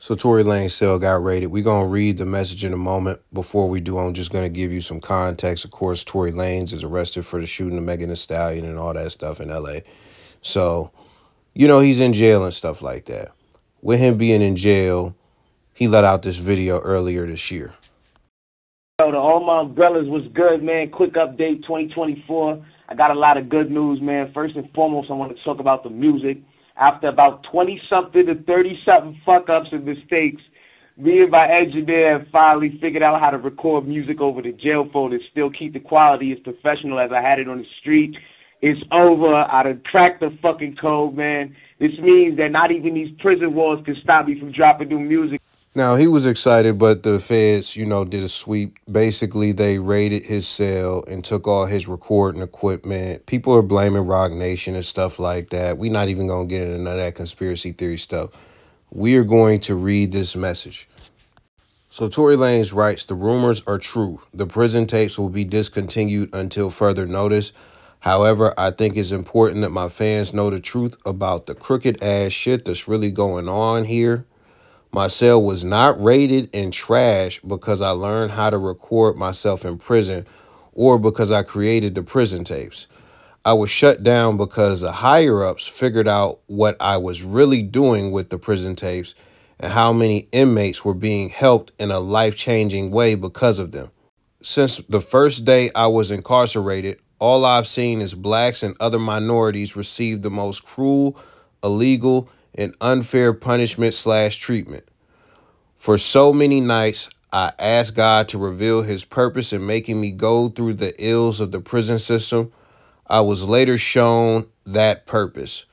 So Tory Lanez cell got raided. We're going to read the message in a moment. Before we do, I'm just going to give you some context. Of course, Tory Lanez is arrested for the shooting of Megan Thee Stallion and all that stuff in L.A. So, he's in jail and stuff like that. With him being in jail, he let out this video earlier this year. Yo, to all my umbrellas, was good, man. Quick update, 2024. I got a lot of good news, man. First and foremost, I want to talk about the music. After about 20-something to 30-something fuck-ups and mistakes, me and my engineer have finally figured out how to record music over the jail phone and still keep the quality as professional as I had it on the street. It's over. I done cracked the fucking code, man. This means that not even these prison walls can stop me from dropping new music. Now, he was excited, but the feds, did a sweep. Basically, they raided his cell and took all his recording equipment. People are blaming Rock Nation and stuff like that. We're not even going to get into none of that conspiracy theory stuff. We are going to read this message. So Tory Lanez writes, "The rumors are true. The prison tapes will be discontinued until further notice. However, I think it's important that my fans know the truth about the crooked ass shit that's really going on here. My cell was not raided and trashed because I learned how to record myself in prison or because I created the prison tapes. I was shut down because the higher-ups figured out what I was really doing with the prison tapes and how many inmates were being helped in a life-changing way because of them. Since the first day I was incarcerated, all I've seen is blacks and other minorities receive the most cruel, illegal, and unfair punishment/treatment. For so many nights, I asked God to reveal his purpose in making me go through the ills of the prison system. I was later shown that purpose.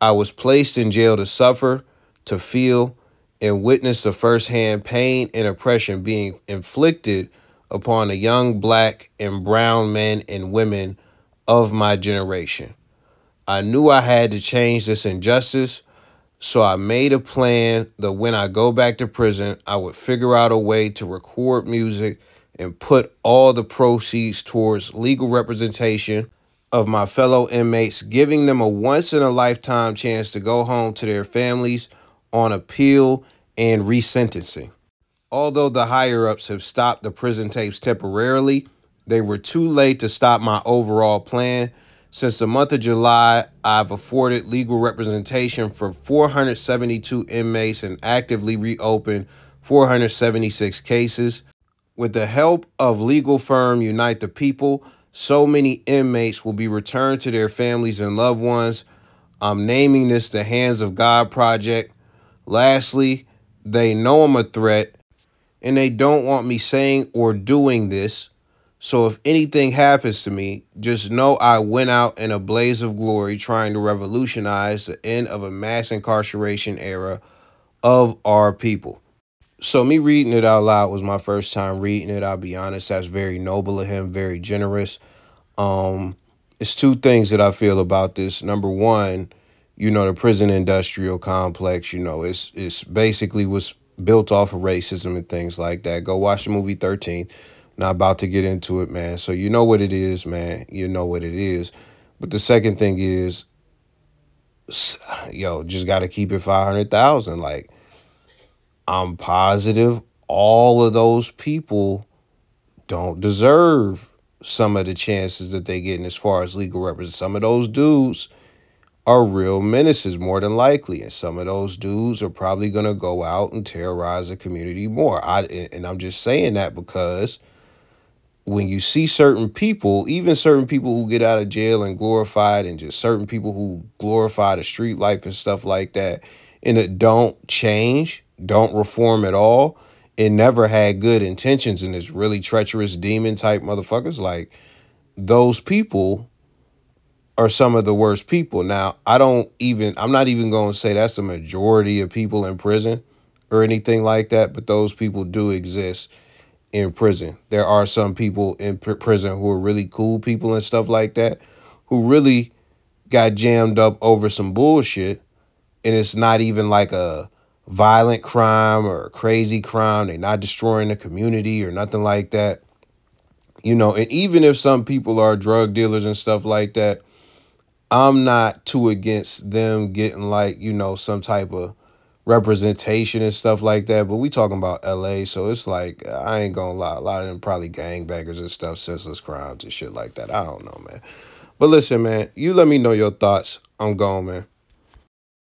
I was placed in jail to suffer, to feel, and witness the firsthand pain and oppression being inflicted upon the young black and brown men and women of my generation. I knew I had to change this injustice, so I made a plan that when I go back to prison, I would figure out a way to record music and put all the proceeds towards legal representation of my fellow inmates, giving them a once-in-a-lifetime chance to go home to their families on appeal and resentencing. Although the higher-ups have stopped the prison tapes temporarily, they were too late to stop my overall plan. Since the month of July, I've afforded legal representation for 472 inmates and actively reopened 476 cases. With the help of legal firm Unite the People, so many inmates will be returned to their families and loved ones. I'm naming this the Hands of God Project. Lastly, they know I'm a threat, and they don't want me saying or doing this. So if anything happens to me, just know I went out in a blaze of glory trying to revolutionize the end of a mass incarceration era of our people." So me reading it out loud was my first time reading it. I'll be honest, that's very noble of him, very generous. It's two things that I feel about this. Number one, the prison industrial complex, it's basically was built off of racism and things like that. Go watch the movie 13. Not about to get into it, man. So you know what it is, man. You know what it is. But the second thing is, just got to keep it 500,000. Like, I'm positive all of those people don't deserve some of the chances that they get as far as legal representation. Some of those dudes are real menaces, more than likely. And some of those dudes are probably going to go out and terrorize the community more. And I'm just saying that because when you see certain people, even certain people who get out of jail and glorified, and just certain people who glorify the street life and stuff like that, and it don't change, don't reform at all, and never had good intentions, and it's really treacherous demon type motherfuckers, like, those people are some of the worst people. Now, I'm not even going to say that's the majority of people in prison or anything like that, but those people do exist in prison. There are some people in prison who are really cool people and stuff like that, who really got jammed up over some bullshit, and it's not even like a violent crime or a crazy crime. They're not destroying the community or nothing like that. And even if some people are drug dealers and stuff like that, I'm not too against them getting, like, some type of representation and stuff like that. But we talking about LA, so it's like I ain't gonna lie, a lot of them probably gangbangers and stuff, senseless crimes and shit like that. I don't know, man. But listen, man, you let me know your thoughts. I'm gone, man.